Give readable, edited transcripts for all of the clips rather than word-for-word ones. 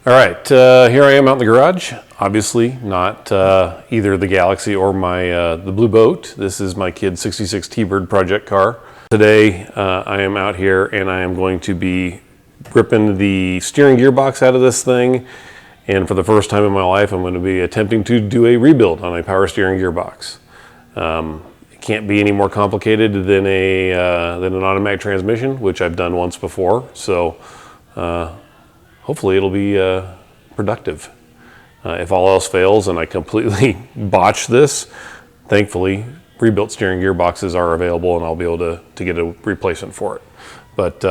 All right, here I am out in the garage. Obviously not either the Galaxy or the Blue Boat. This is my kid's 66 T-Bird project car. Today I am out here and I am going to be ripping the steering gearbox out of this thing. And for the first time in my life, I'm going to be attempting to do a rebuild on a power steering gearbox. It can't be any more complicated than an automatic transmission, which I've done once before. So hopefully it'll be productive. If all else fails and I completely botch this, thankfully rebuilt steering gearboxes are available and I'll be able to get a replacement for it. But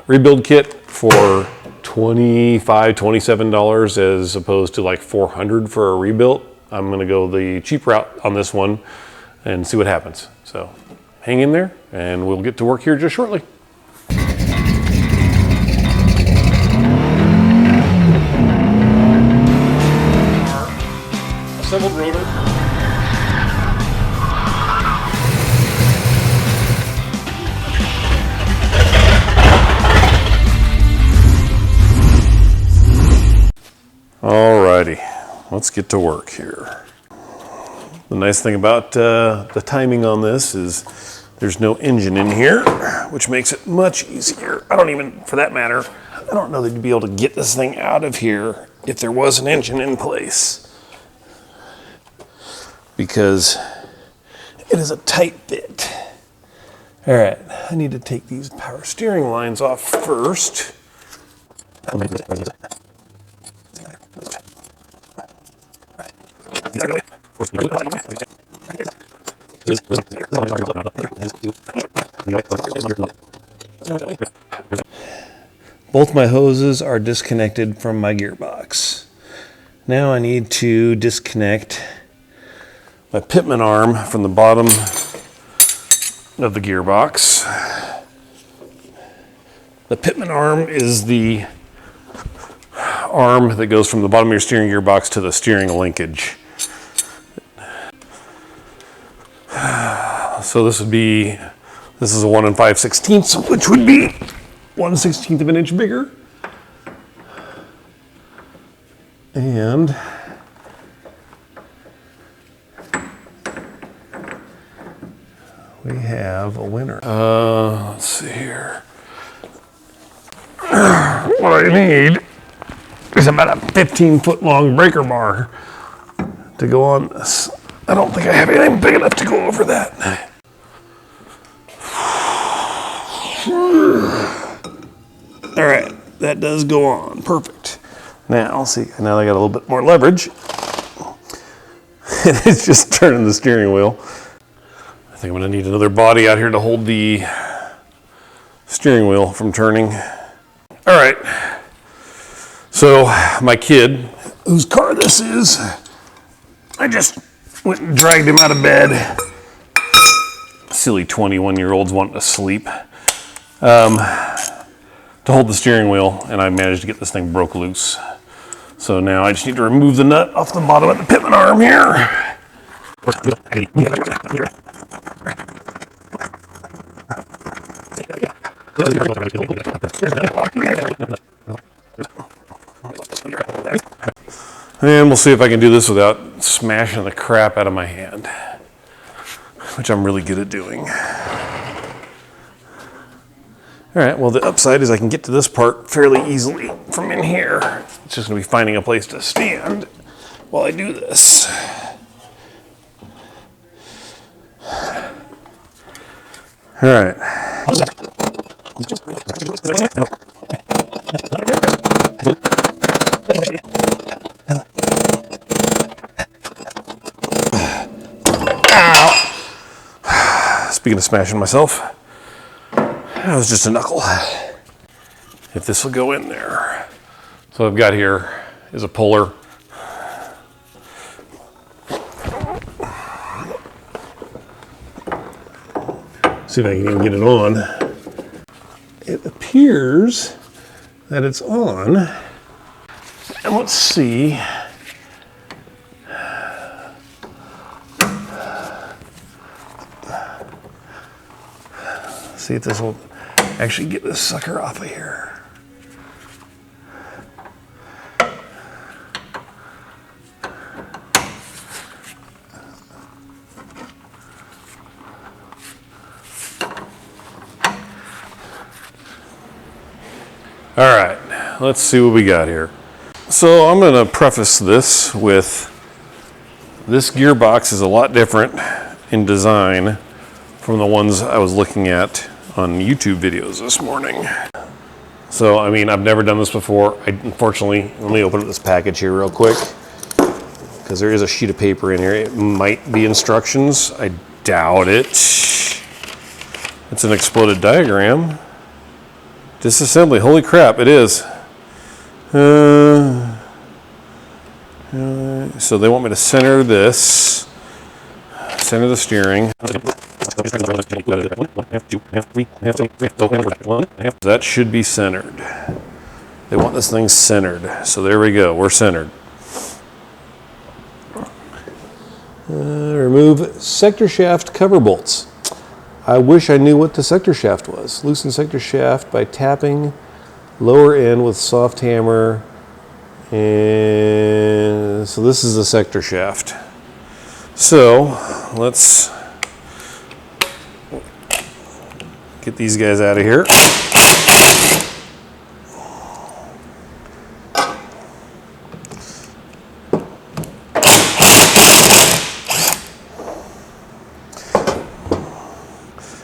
rebuild kit for $25, $27 as opposed to like $400 for a rebuilt. I'm gonna go the cheap route on this one and see what happens. So hang in there and we'll get to work here just shortly. Assembled rotor. Alrighty, let's get to work here. The nice thing about the timing on this is there's no engine in here, which makes it much easier. I don't even, for that matter, I don't know that you'd be able to get this thing out of here if there was an engine in place, because it is a tight fit. All right, I need to take these power steering lines off first. Both my hoses are disconnected from my gearbox. Now I need to disconnect my pitman arm from the bottom of the gearbox. The pitman arm is the arm that goes from the bottom of your steering gearbox to the steering linkage. So this is a 1 5/16, which would be 1/16 of an inch bigger. And we have a winner. Let's see here. What I need is about a 15-foot long breaker bar to go on this. I don't think I have anything big enough to go over that. All right, that does go on, perfect. Now, see, now I got a little bit more leverage. It's just turning the steering wheel. I think I'm gonna need another body out here to hold the steering wheel from turning. All right, so my kid, whose car this is, I just went and dragged him out of bed. Silly 21-year-olds wanting to sleep. To hold the steering wheel, and I managed to get this thing broke loose. So now I just need to remove the nut off the bottom of the pitman arm here. And we'll see if I can do this without smashing the crap out of my hand, which I'm really good at doing. All right, well, the upside is I can get to this part fairly easily from in here. It's just gonna be finding a place to stand while I do this. All right. Ow! Speaking of smashing myself, that was just a knuckle. If this will go in there. So what I've got here is a puller. See if I can even get it on. It appears that it's on. And let's see. See if this will actually get this sucker off of here. All right, let's see what we got here. So I'm gonna preface this with, this gearbox is a lot different in design from the ones I was looking at on YouTube videos this morning. So, I mean, I've never done this before. Unfortunately, let me open up this package here real quick, because there is a sheet of paper in here. It might be instructions. I doubt it. It's an exploded diagram. Disassembly, holy crap, it is. So they want me to center this, center the steering. That should be centered. They want this thing centered. So there we go, we're centered. Remove sector shaft cover bolts. I wish I knew what the sector shaft was. Loosen sector shaft by tapping lower end with soft hammer. And so this is the sector shaft. So let's get these guys out of here.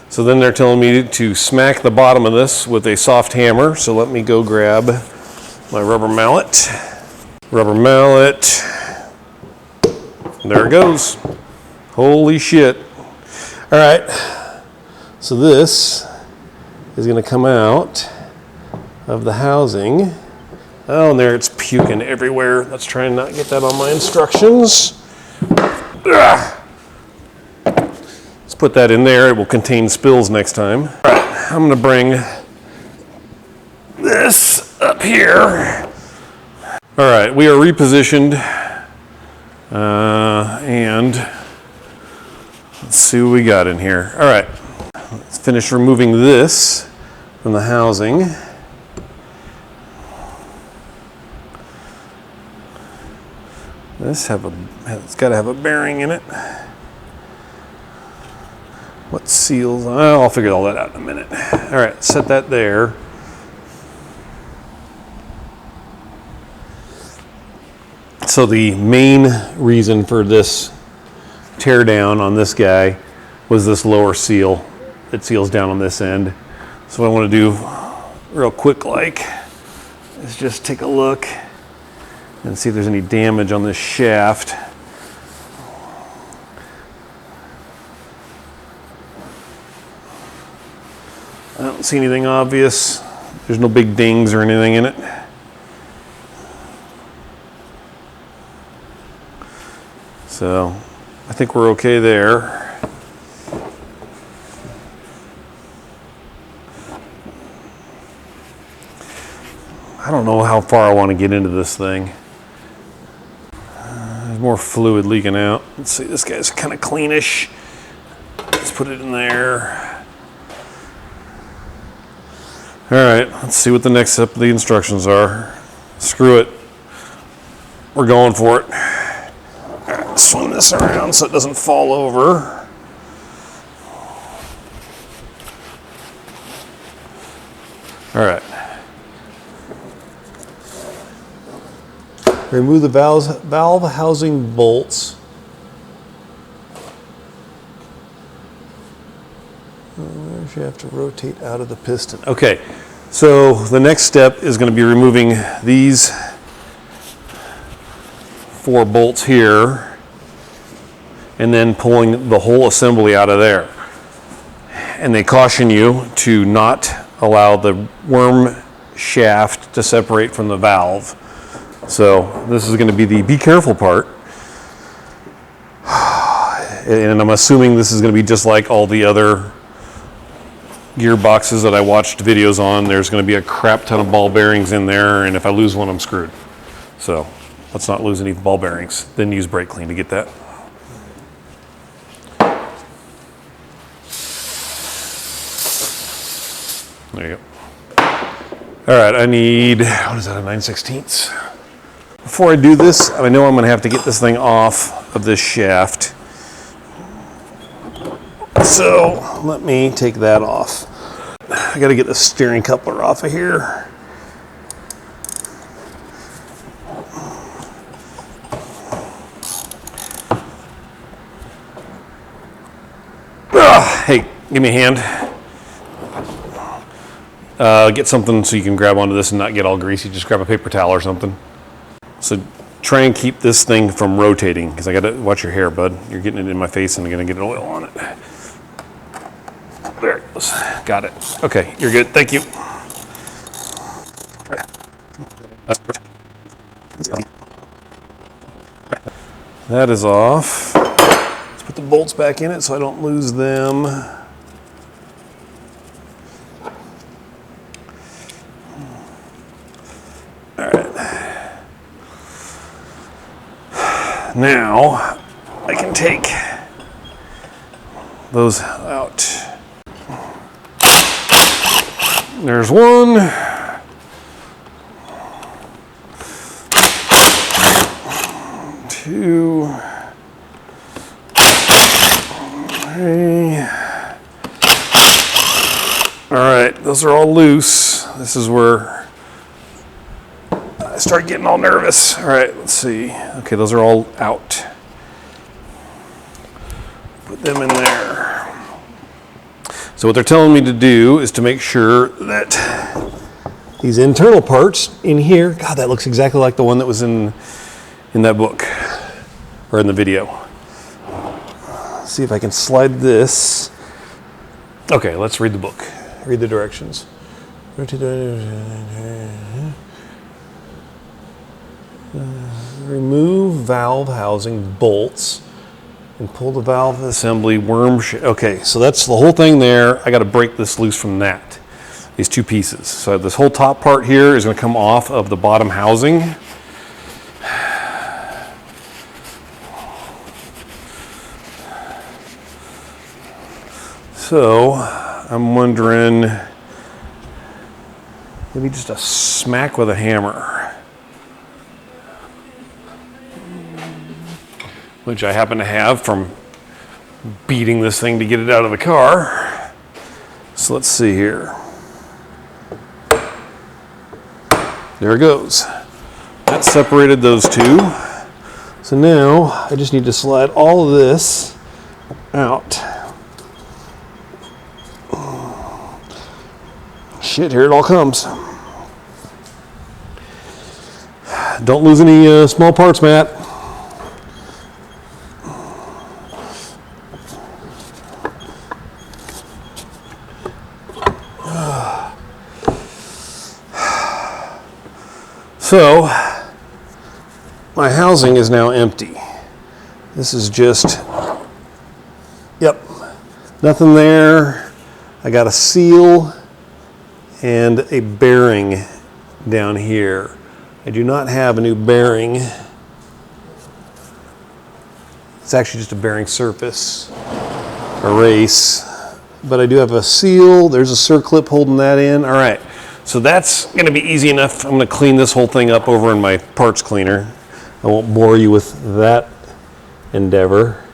So then they're telling me to smack the bottom of this with a soft hammer. So let me go grab my rubber mallet. Rubber mallet. There it goes. Holy shit. All right. So this is going to come out of the housing. Oh, and there it's puking everywhere. Let's try and not get that on my instructions. Ugh. Let's put that in there. It will contain spills next time. All right, I'm going to bring this up here. All right, we are repositioned. And let's see what we got in here. All right, let's finish removing this from the housing. It's got to have a bearing in it. What seals? I'll figure all that out in a minute. All right, set that there. So the main reason for this tear down on this guy was this lower seal. It seals down on this end. So what I want to do real quick is just take a look and see if there's any damage on this shaft. I don't see anything obvious. There's no big dings or anything in it. So I think we're okay there. I don't know how far I want to get into this thing. There's more fluid leaking out. Let's see, this guy's kind of cleanish. Let's put it in there. All right, let's see what the next step of the instructions are. Screw it. We're going for it. All right, swing this around so it doesn't fall over. All right. Remove the valve housing bolts. You have to rotate out of the piston. Okay, so the next step is going to be removing these 4 bolts here and then pulling the whole assembly out of there. And they caution you to not allow the worm shaft to separate from the valve. So this is going to be the be careful part. And I'm assuming this is going to be just like all the other gearboxes that I watched videos on. There's going to be a crap ton of ball bearings in there, and if I lose one, I'm screwed. So let's not lose any ball bearings. Then use brake clean to get that. There you go. All right, I need, what is that, a 9/16? Before I do this, I know I'm going to have to get this thing off of this shaft. So let me take that off. I got to get the steering coupler off of here. Give me a hand. Get something so you can grab onto this and not get all greasy. Just grab a paper towel or something. So try and keep this thing from rotating, because I gotta watch your hair, bud. You're getting it in my face and I'm gonna get oil on it. There it goes. Got it. Okay, you're good. Thank you. That is off. Let's put the bolts back in it so I don't lose them. All right. Now I can take those out. There's one. Two. Three. All right, those are all loose. This is where I start getting all nervous. All right, let's see. Okay, those are all out. Put them in there. So what they're telling me to do is to make sure that these internal parts in here, God, that looks exactly like the one that was in that book or in the video. Let's see if I can slide this. Okay, let's read the book. Read the directions. Remove valve housing bolts and pull the valve assembly okay, so that's the whole thing there. I got to break this loose from that. These two pieces. So this whole top part here is going to come off of the bottom housing. So I'm wondering, maybe just a smack with a hammer, which I happen to have from beating this thing to get it out of the car. So let's see here. There it goes. That separated those two. So now I just need to slide all of this out. Shit, here it all comes. Don't lose any small parts, Matt. So, my housing is now empty. This is just, yep, nothing there. I got a seal and a bearing down here. I do not have a new bearing. It's actually just a bearing surface, a race, but I do have a seal. There's a circlip holding that in. All right, so that's gonna be easy enough. I'm gonna clean this whole thing up over in my parts cleaner. I won't bore you with that endeavor.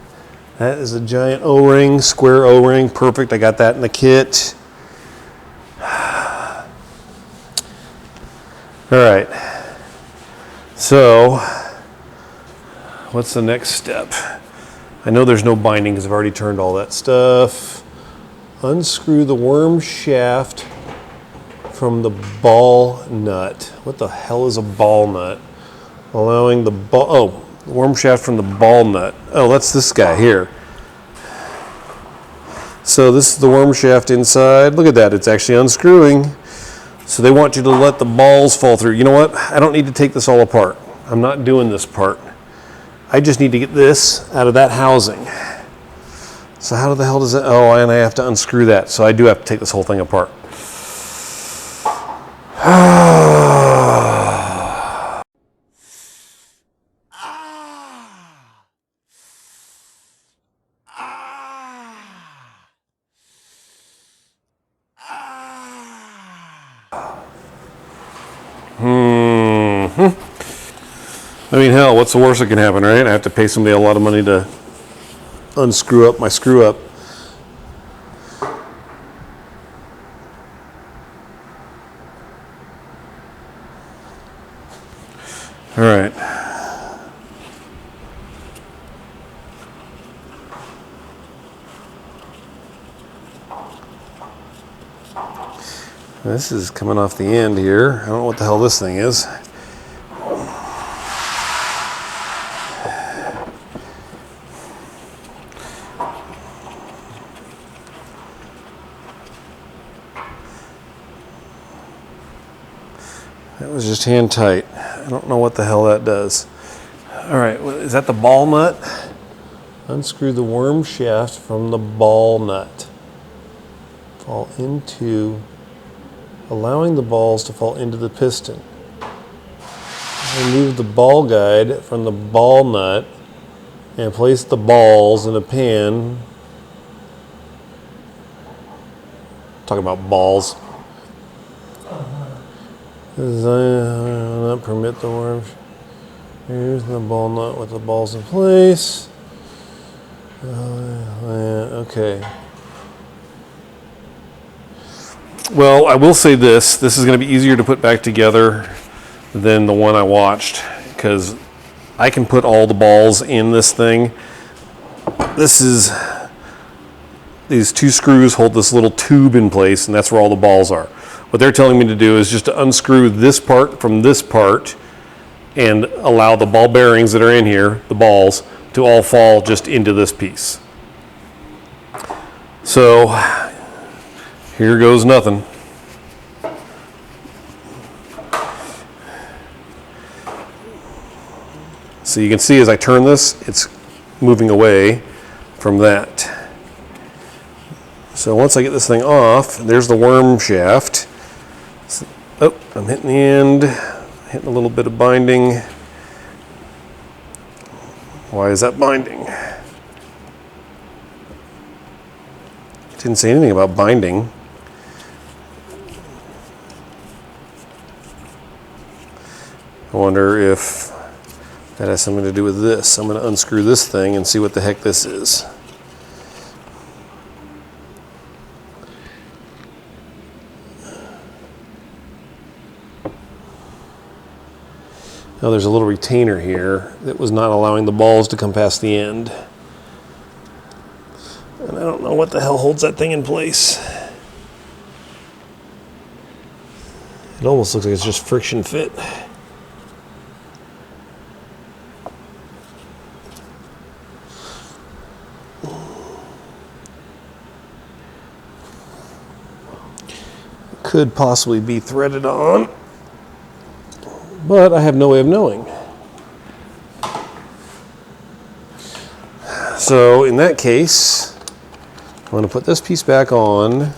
That is a giant O-ring, square O-ring, perfect. I got that in the kit. All right, so what's the next step? I know there's no binding because I've already turned all that stuff. Unscrew the worm shaft from the ball nut. What the hell is a ball nut? Allowing the ball, the worm shaft from the ball nut. Oh, that's this guy here. So this is the worm shaft inside. Look at that, it's actually unscrewing. So they want you to let the balls fall through. You know what? I don't need to take this all apart. I'm not doing this part. I just need to get this out of that housing. So how the hell does that, oh, and I have to unscrew that. So I do have to take this whole thing apart. I mean, hell, what's the worst that can happen, right? I have to pay somebody a lot of money to unscrew up my screw up. All right. This is coming off the end here. I don't know what the hell this thing is. That was just hand tight. I don't know what the hell that does. All right, is that the ball nut? Unscrew the worm shaft from the ball nut. Fall into, allowing the balls to fall into the piston. Remove the ball guide from the ball nut and place the balls in a pan. Talking about balls. Not permit the worm. Here's the ball nut with the balls in place. Okay. Well, I will say this. This is going to be easier to put back together than the one I watched, because I can put all the balls in this thing. These two screws hold this little tube in place, and that's where all the balls are. What they're telling me to do is just to unscrew this part from this part and allow the ball bearings that are in here, the balls, to all fall just into this piece. So here goes nothing. So you can see as I turn this, it's moving away from that. So once I get this thing off, there's the worm shaft. Oh, I'm hitting the end, hitting a little bit of binding. Why is that binding? Didn't say anything about binding. I wonder if that has something to do with this. I'm going to unscrew this thing and see what the heck this is. Now there's a little retainer here that was not allowing the balls to come past the end. And I don't know what the hell holds that thing in place. It almost looks like it's just friction fit. Could possibly be threaded on, but I have no way of knowing. So in that case, I'm going to put this piece back on, and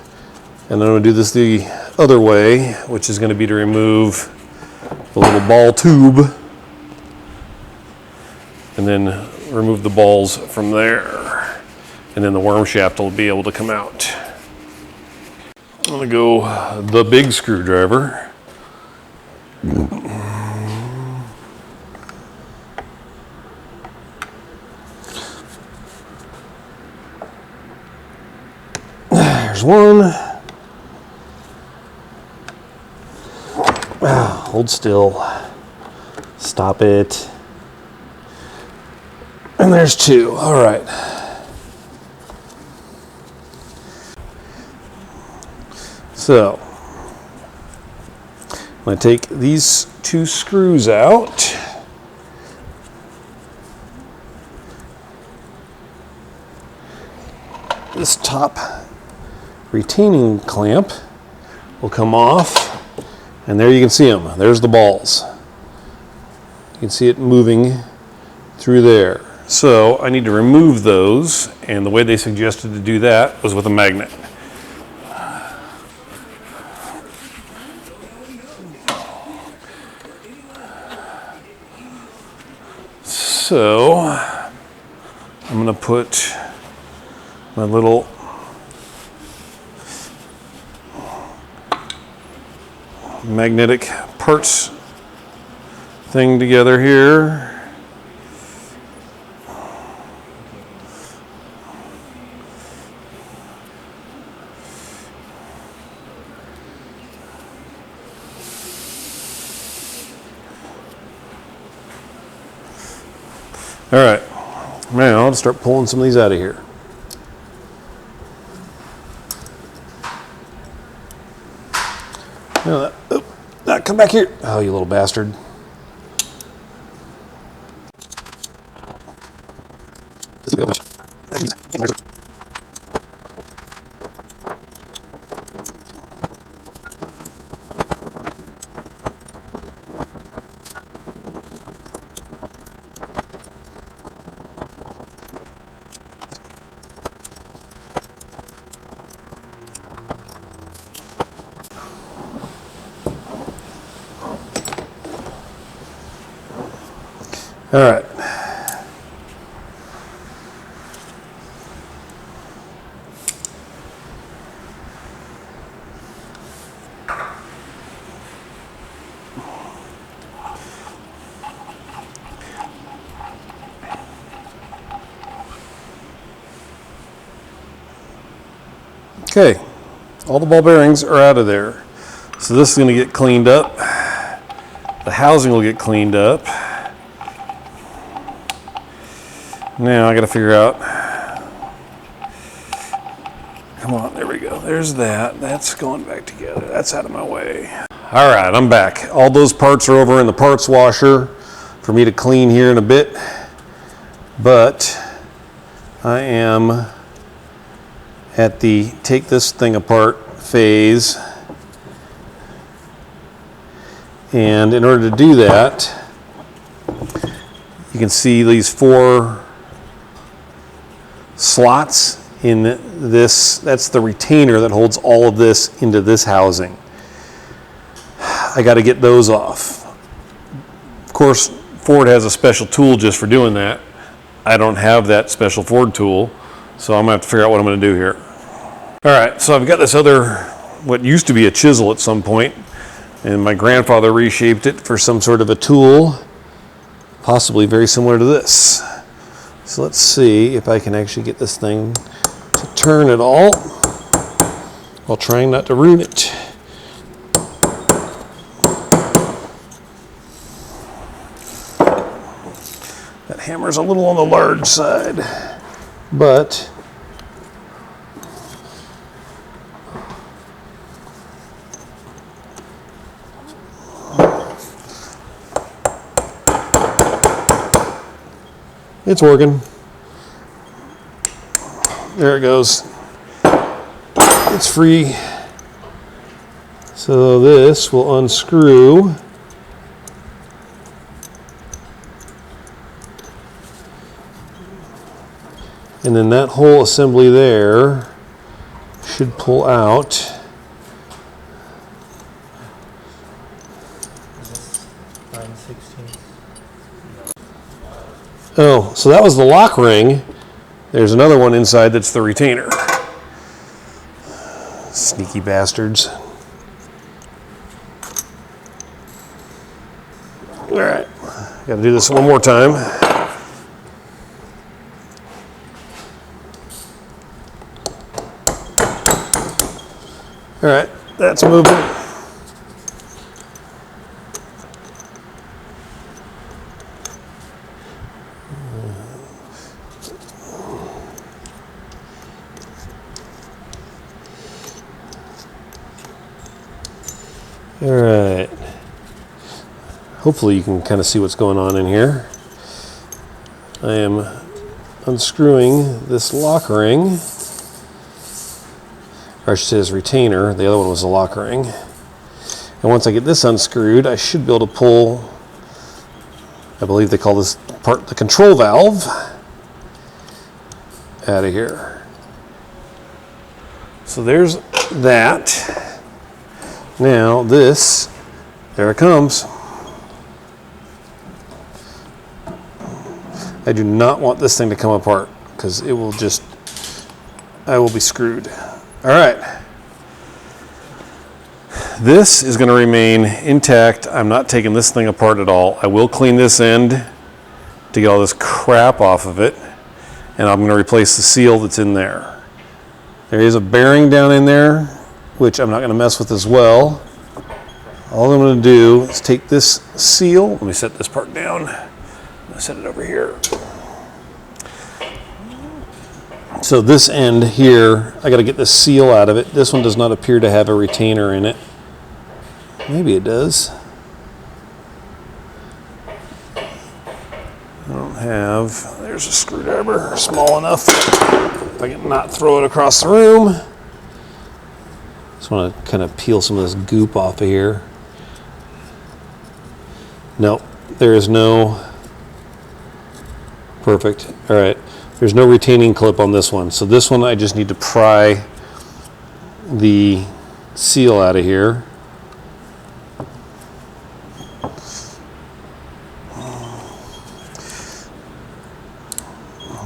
I'm going to do this the other way, which is going to be to remove the little ball tube and then remove the balls from there, and then the worm shaft will be able to come out. I'm going to go the big screwdriver. There's one. Hold still. Stop it. And there's two. All right. So, I'm going to take these two screws out. This top retaining clamp will come off, and there you can see them. There's the balls. You can see it moving through there. So I need to remove those, and the way they suggested to do that was with a magnet. So I'm going to put my little magnetic parts thing together here. All right, now I'll start pulling some of these out of here. come back here. Oh, you little bastard. All right. Okay, all the ball bearings are out of there. So this is going to get cleaned up. The housing will get cleaned up. Now I got to figure out, come on, there we go. There's that. That's going back together. That's out of my way. All right, I'm back. All those parts are over in the parts washer for me to clean here in a bit. But I am at the take this thing apart phase. And in order to do that, you can see these 4 slots in this. That's the retainer that holds all of this into this housing. I got to get those off. Of course, Ford has a special tool just for doing that. I don't have that special Ford tool, so I'm gonna have to figure out what I'm gonna do here. All right, so I've got this other, what used to be a chisel at some point, and my grandfather reshaped it for some sort of a tool, possibly very similar to this. So let's see if I can actually get this thing to turn at all while trying not to ruin it. That hammer's a little on the large side, but it's working. There it goes. It's free. So this will unscrew. And then that whole assembly there should pull out. Oh, so that was the lock ring. There's another one inside that's the retainer. Sneaky bastards. All right, gotta do this one more time. All right, that's moving. All right. Hopefully you can kind of see what's going on in here. I am unscrewing this lock ring. Or I should say this retainer. The other one was the lock ring. And once I get this unscrewed, I should be able to pull, I believe they call this part the control valve, out of here. So there's that. Now this, there it comes. I do not want this thing to come apart because it will just, I will be screwed. All right. This is going to remain intact. I'm not taking this thing apart at all. I will clean this end to get all this crap off of it, and I'm going to replace the seal that's in there. There is a bearing down in there, which I'm not going to mess with as well. All I'm going to do is take this seal. Let me set this part down. I'm going to set it over here. So this end here, I got to get the seal out of it. This one does not appear to have a retainer in it. Maybe it does. don't have, there's a screwdriver small enough if I can not throw it across the room. Just want to kind of peel some of this goop off of here. Nope, there is no, perfect. All right, there's no retaining clip on this one. So this one I just need to pry the seal out of here.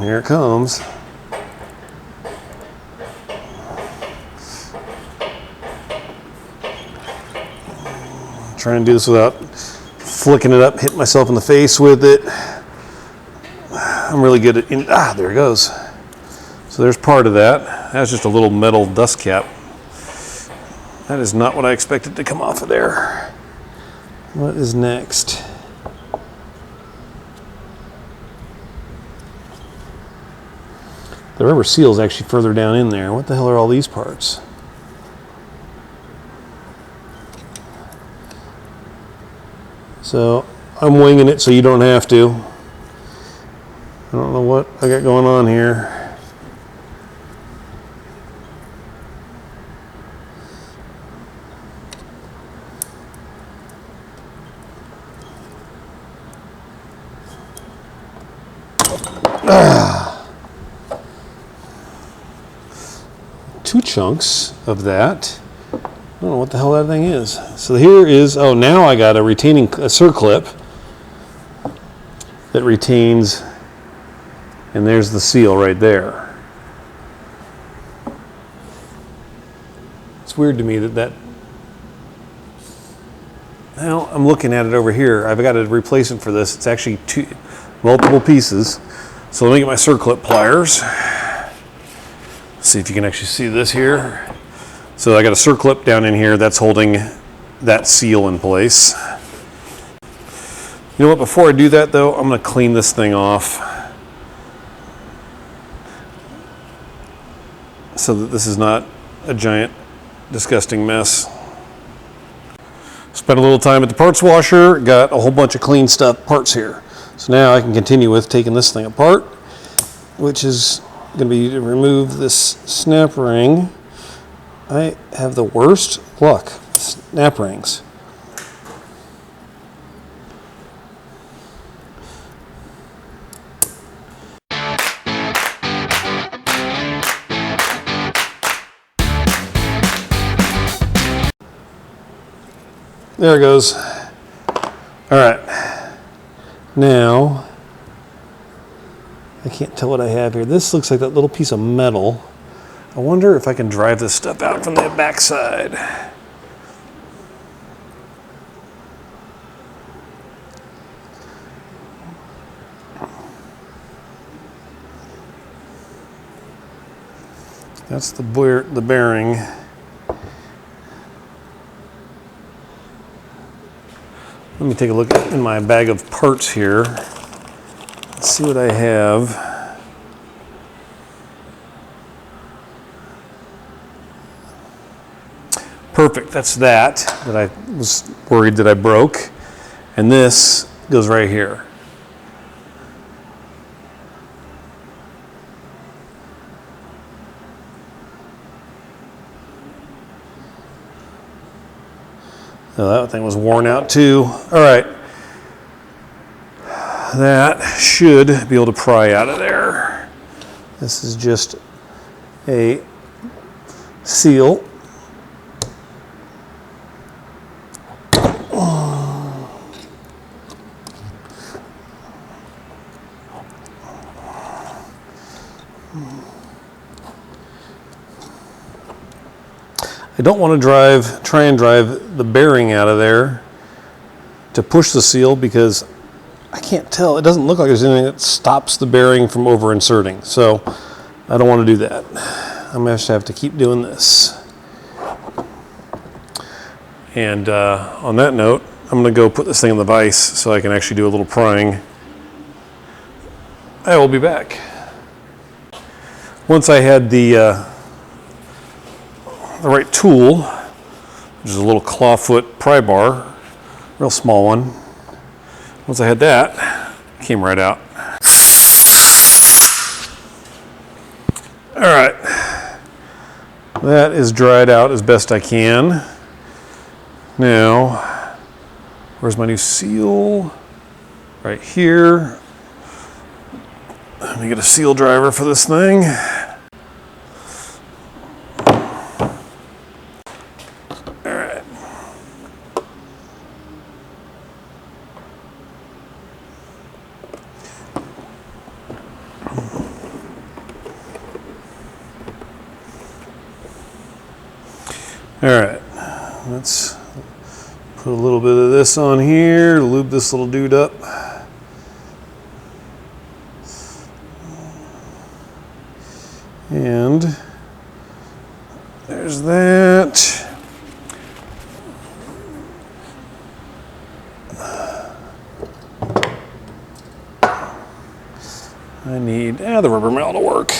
Here it comes. Trying to do this without flicking it up, hitting myself in the face with it. I'm really good at, there it goes. So there's part of that. That's just a little metal dust cap. That is not what I expected to come off of there. What is next? The rubber seal is actually further down in there. What the hell are all these parts? So I'm winging it so you don't have to. I don't know what I got going on here. Two chunks of that. I don't know what the hell that thing is. So here is, oh, now I got a retaining, a circlip that retains, and there's the seal right there. It's weird to me that, well, I'm looking at it over here. I've got to replace it for this. It's actually multiple pieces. So let me get my circlip pliers. See if you can actually see this here. So I got a circlip down in here that's holding that seal in place. You know what, before I do that though, I'm gonna clean this thing off so that this is not a giant, disgusting mess. Spent a little time at the parts washer, got a whole bunch of clean stuff, parts here. So now I can continue with taking this thing apart, which is going to be to remove this snap ring. I have the worst luck with snap rings. There it goes. All right. Now, I can't tell what I have here. This looks like that little piece of metal. I wonder if I can drive this stuff out from the backside. That's the bearing. Let me take a look in my bag of parts here. Let's see what I have. Perfect, that's that I was worried that I broke. And this goes right here. So that thing was worn out too. All right. That should be able to pry out of there. This is just a seal. I don't want to try and drive the bearing out of there to push the seal because I can't tell. It doesn't look like there's anything that stops the bearing from over inserting. So I don't want to do that. I'm going to have to keep doing this. And on that note, I'm going to go put this thing in the vise so I can actually do a little prying. I will be back. Once I had the right tool, which is a little clawfoot pry bar, real small one. Once I had that, Came right out. All right, that is dried out as best I can. Now, where's my new seal? Right here. Let me get a seal driver for this thing. All right. All right, let's put a little bit of this on here, lube this little dude up. And there's that. I need the rubber mallet to work.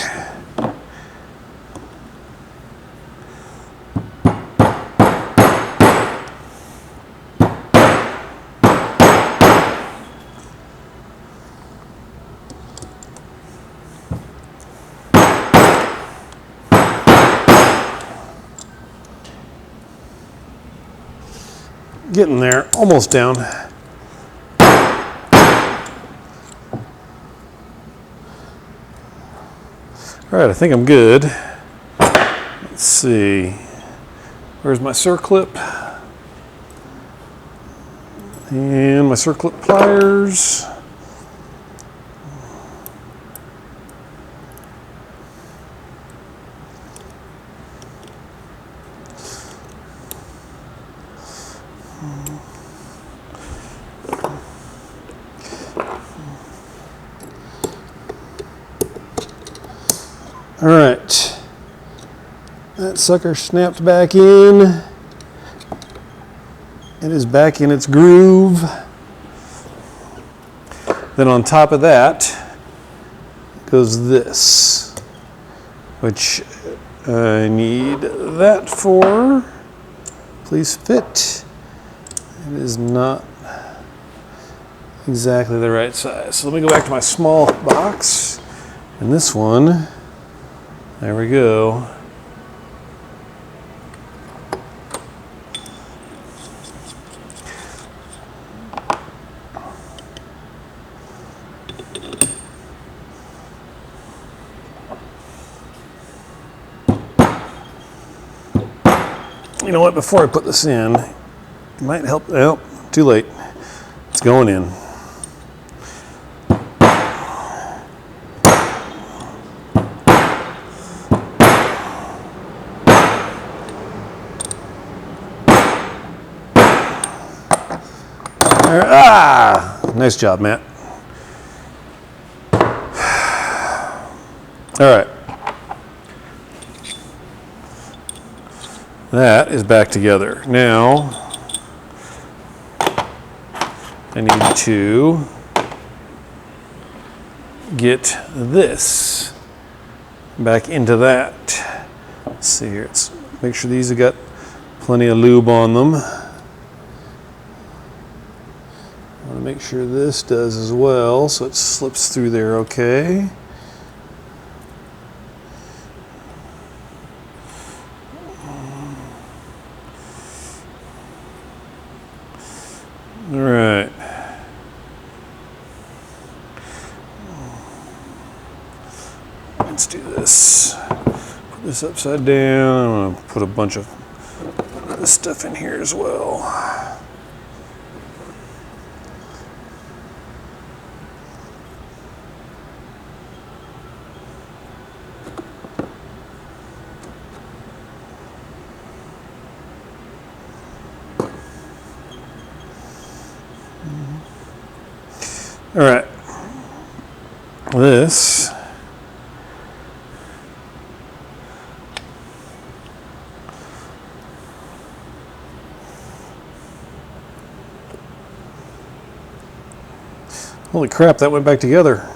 Getting there, almost down. All right, I think I'm good. Let's see. Where's my circlip? And my circlip pliers. All right, that sucker snapped back in. It is back in its groove. Then on top of that goes this, which I need that for. Please fit. It is not exactly the right size. So let me go back to my small box. And this one, there we go. You know what, before I put this in, it might help. Oh, too late. It's going in. Nice job, Matt. All right. That is back together. Now, I need to get this back into that. Let's see here. Let's make sure these have got plenty of lube on them. I want to make sure this does as well, so it slips through there okay. All right. Let's do this. Put this upside down. I'm going to put a bunch of this stuff in here as well. All right, this holy crap, that went back together.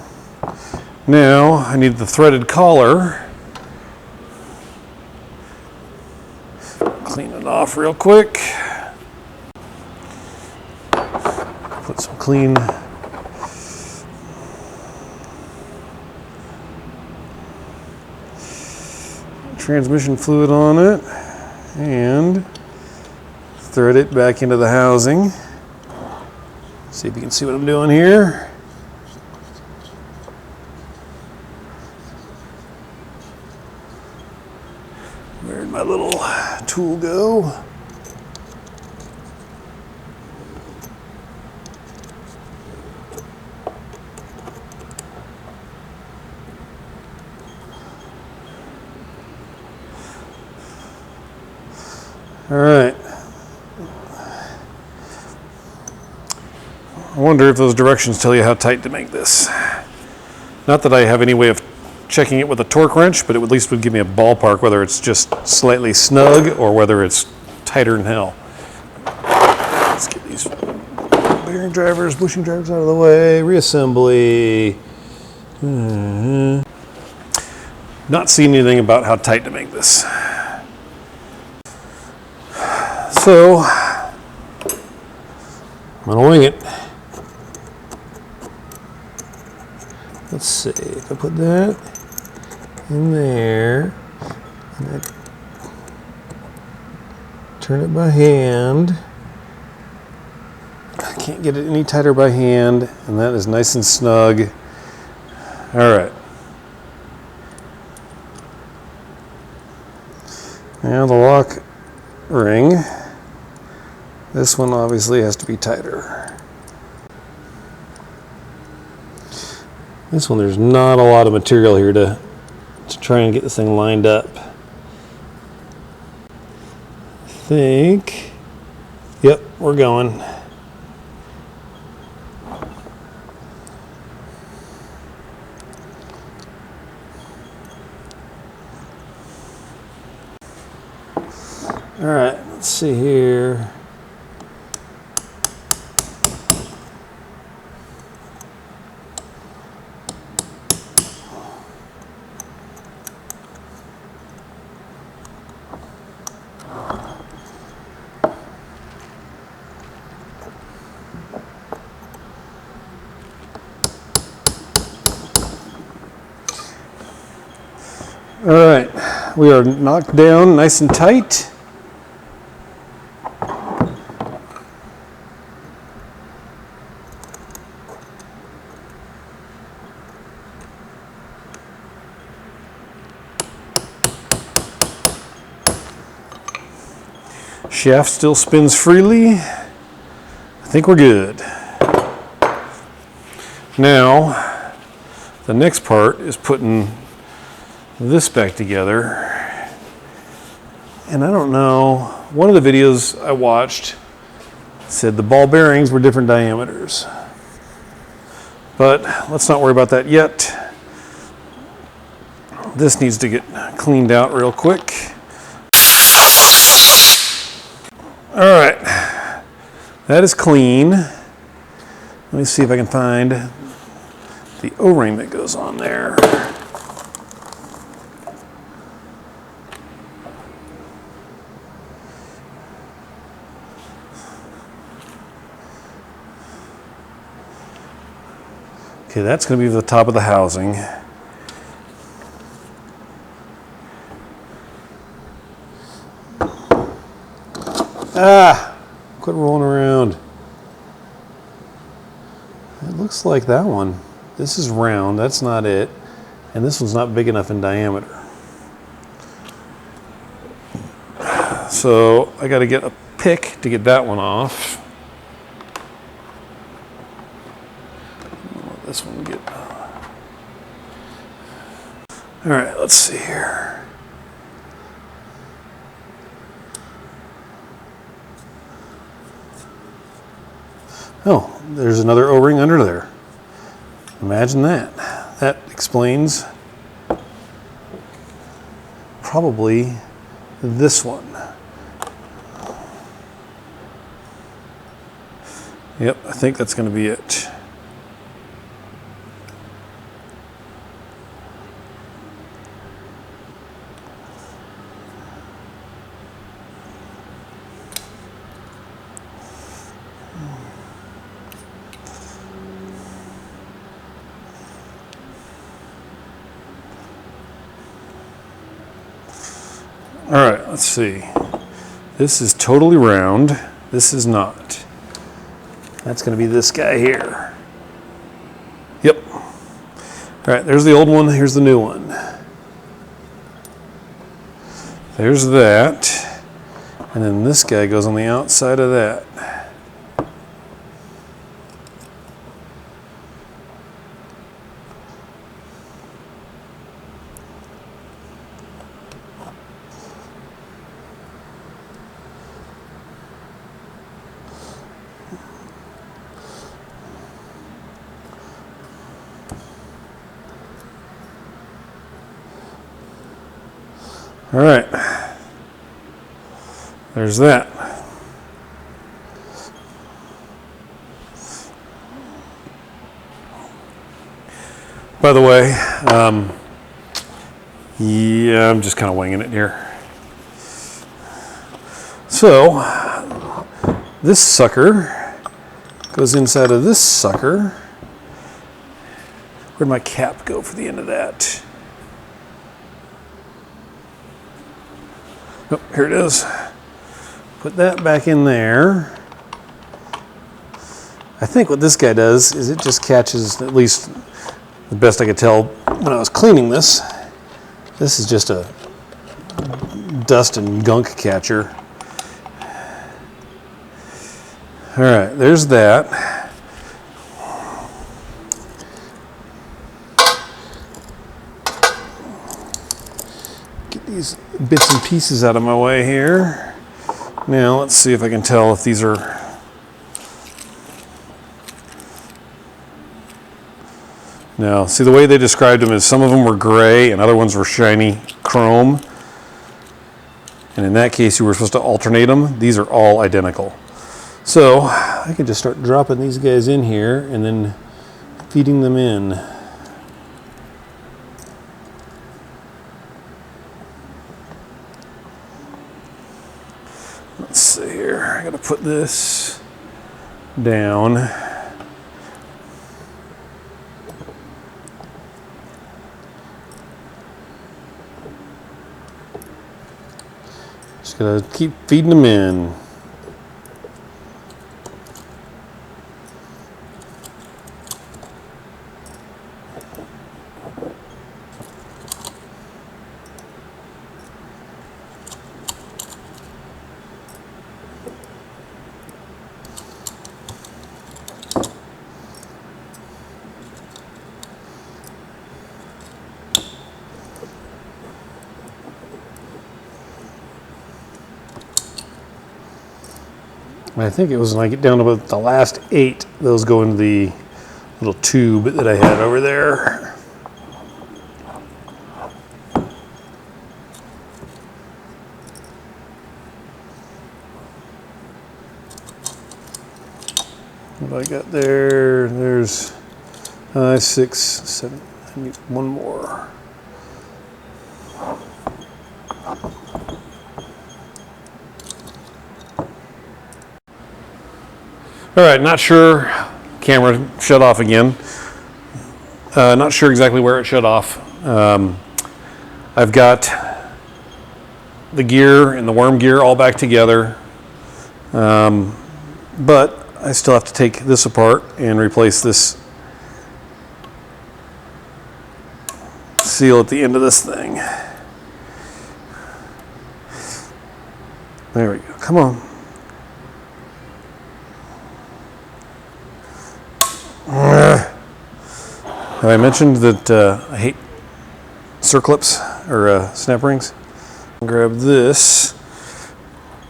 Now I need the threaded collar. Clean it off real quick. Put some clean transmission fluid on it and thread it back into the housing. See if you can see what I'm doing here. Where'd my little tool go? All right. I wonder if those directions tell you how tight to make this. Not that I have any way of checking it with a torque wrench, but it at least would give me a ballpark whether it's just slightly snug or whether it's tighter than hell. Let's get these bearing drivers, bushing drivers out of the way. Reassembly. Not seeing anything about how tight to make this. So, I'm gonna wing it. Let's see, if I put that in there, and I turn it by hand, I can't get it any tighter by hand, and that is nice and snug. All right. Now the lock ring. This one obviously has to be tighter. This one, there's not a lot of material here to try and get this thing lined up. I think, yep, we're going. All right, let's see here. All right, we are knocked down nice and tight. Shaft still spins freely. I think we're good. Now, the next part is putting this back together. And I don't know, one of the videos I watched said the ball bearings were different diameters. But let's not worry about that yet. This needs to get cleaned out real quick. All right, that is clean. Let me see if I can find the O-ring that goes on there. Okay, that's going to be the top of the housing. Ah, quit rolling around. It looks like that one. This is round, that's not it. And this one's not big enough in diameter. So I got to get a pick to get that one off. Let this one get. All right, let's see here. Oh, there's another O-ring under there. Imagine that. That explains probably this one. Yep, I think that's going to be it. All right, let's see. This is totally round. This is not. That's going to be this guy here. Yep. All right, there's the old one. Here's the new one. There's that. And then this guy goes on the outside of that. All right, there's that. By the way, yeah, I'm just kind of winging it here. So, this sucker goes inside of this sucker. Where'd my cap go for the end of that? Oh, here it is. Put that back in there. I think what this guy does is it just catches, at least the best I could tell when I was cleaning this, this is just a dust and gunk catcher. All right, there's that. Get these bits and pieces out of my way here. Now let's see if I can tell if these are now, see the way they described them is some of them were gray and other ones were shiny chrome. And in that case, you were supposed to alternate them. These are all identical. So I can just start dropping these guys in here and then feeding them in. Let's see here. I gotta put this down. Just gotta keep feeding them in. I think it was when I get down to about the last 8, those go into the little tube that I had over there. What I got there, there's 5, 6, 7, I need one more. All right, not sure, camera shut off again. Not sure exactly where it shut off. I've got the gear and the worm gear all back together, but I still have to take this apart and replace this seal at the end of this thing. There we go, come on. Have I mentioned that I hate circlips or snap rings? Grab this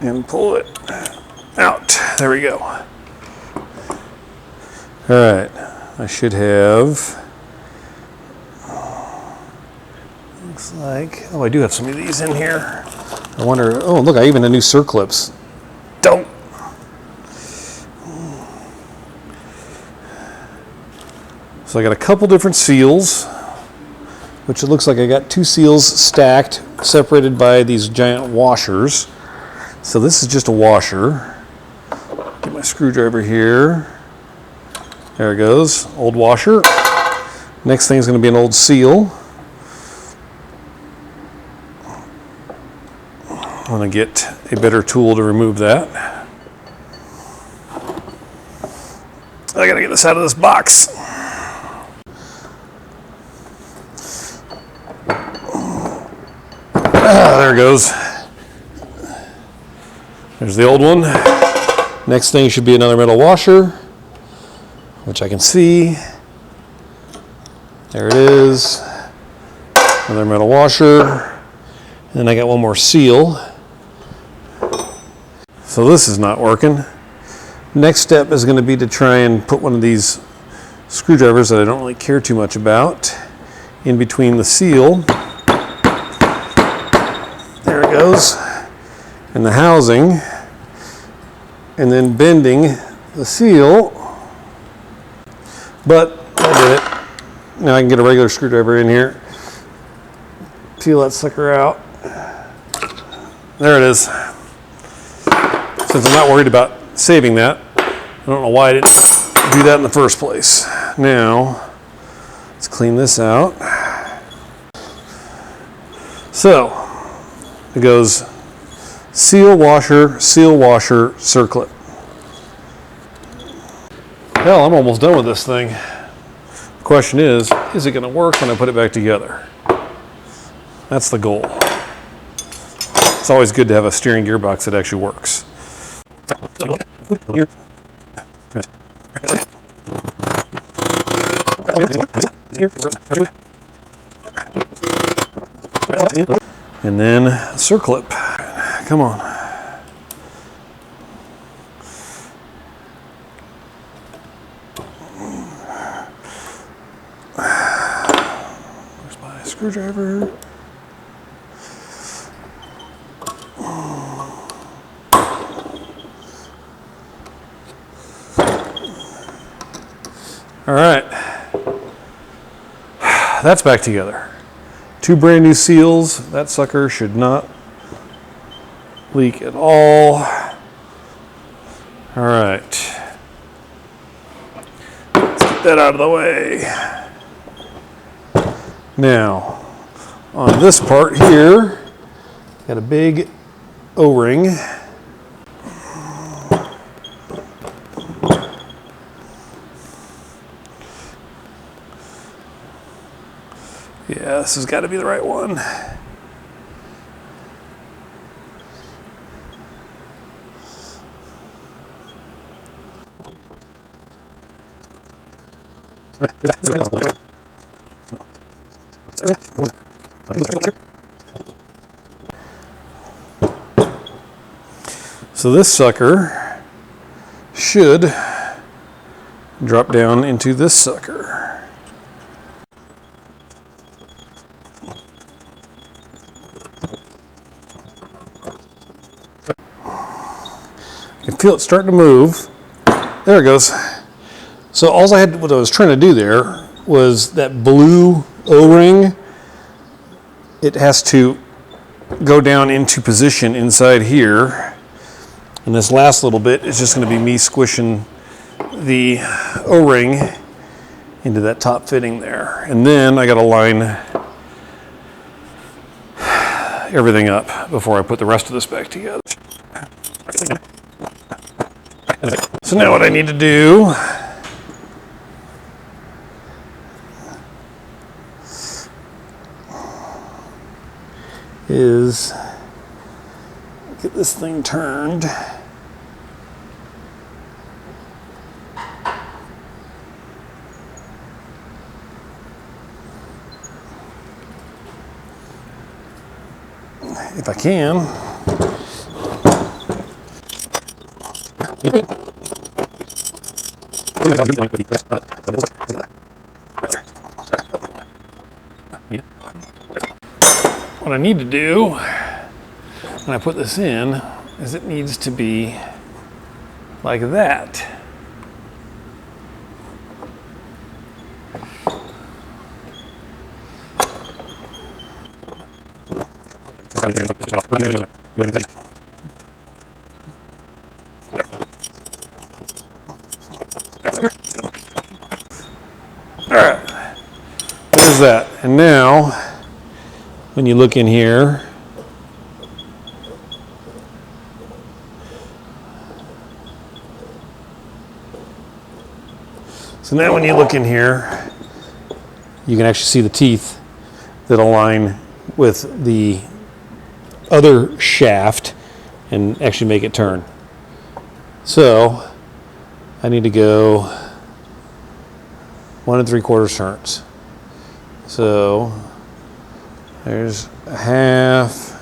and pull it out. There we go. All right, I should have, looks like, oh, I do have some of these in here. I wonder, oh look, I even have new circlips. Don't. So I got a couple different seals, which it looks like I got 2 seals stacked, separated by these giant washers. So this is just a washer. Get my screwdriver here. There it goes, old washer. Next thing is going to be an old seal. I'm going to get a better tool to remove that. I got to get this out of this box. There it goes. There's the old one. Next thing should be another metal washer, which I can see. There it is. Another metal washer. And then I got one more seal. So this is not working. Next step is going to be to try and put one of these screwdrivers that I don't really care too much about in between the seal. There it goes. And the housing. And then bending the seal. But I did it. Now I can get a regular screwdriver in here. Peel that sucker out. There it is. Since I'm not worried about saving that, I don't know why I didn't do that in the first place. Now, let's clean this out. So, it goes seal washer, circlip. Hell, I'm almost done with this thing. The question is it going to work when I put it back together? That's the goal. It's always good to have a steering gearbox that actually works. And then circlip. Come on. Where's my screwdriver? All right, that's back together. 2 brand new seals. That sucker should not leak at all. All right, let's get that out of the way. Now, on this part here, got a big O-ring. Yeah, this has got to be the right one. So this sucker should drop down into this sucker. I can feel it starting to move. There it goes. So what I was trying to do there was that blue O-ring, it has to go down into position inside here. And this last little bit is just going to be me squishing the O-ring into that top fitting there. And then I got to line everything up before I put the rest of this back together. So now what I need to do is get this thing turned. If I can. What I need to do when I put this in is it needs to be like that. Alright, there's that. And now, when you look in here, So now when you look in here, you can actually see the teeth that align with the other shaft and actually make it turn. So I need to go 1 3/4 turns. So there's a half,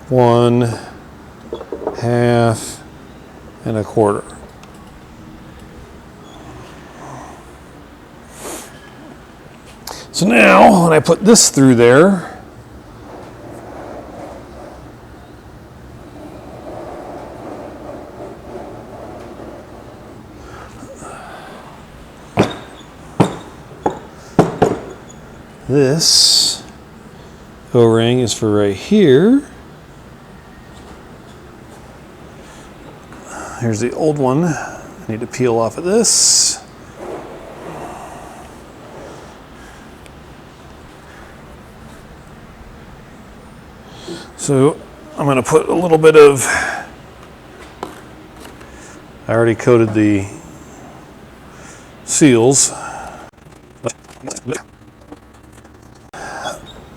1, half, and 1/4. So now when I put this through there, this O-ring is for right here. Here's the old one. I need to peel off of this. So I'm going to put a little bit of, I already coated the seals.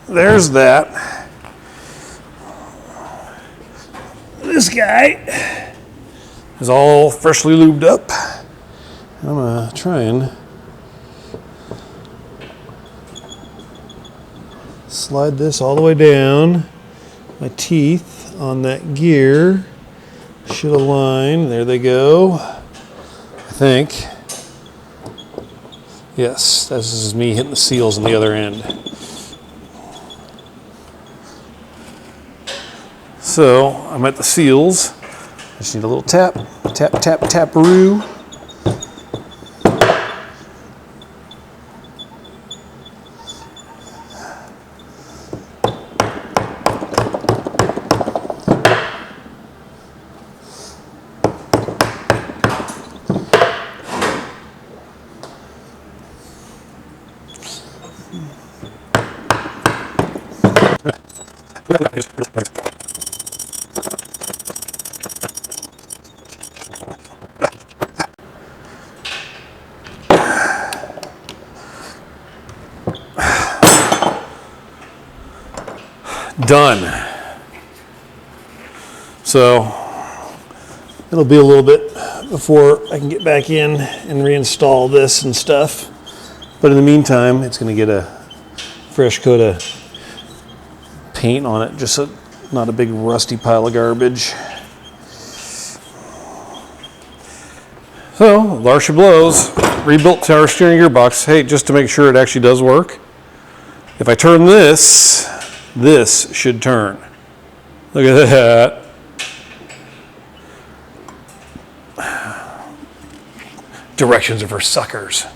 There's that. This guy is all freshly lubed up. I'm going to try and slide this all the way down. My teeth on that gear should align. There they go. I think. Yes, this is me hitting the seals on the other end. So I'm at the seals. I just need a little tap, tap, tap, tap-a-roo. Done. So it'll be a little bit before I can get back in and reinstall this and stuff. But in the meantime, it's going to get a fresh coat of paint on it, just so not a big rusty pile of garbage. So, Larsha blows, rebuilt tower steering gearbox. Hey, just to make sure it actually does work. If I turn this, this should turn. Look at that. Directions are for suckers.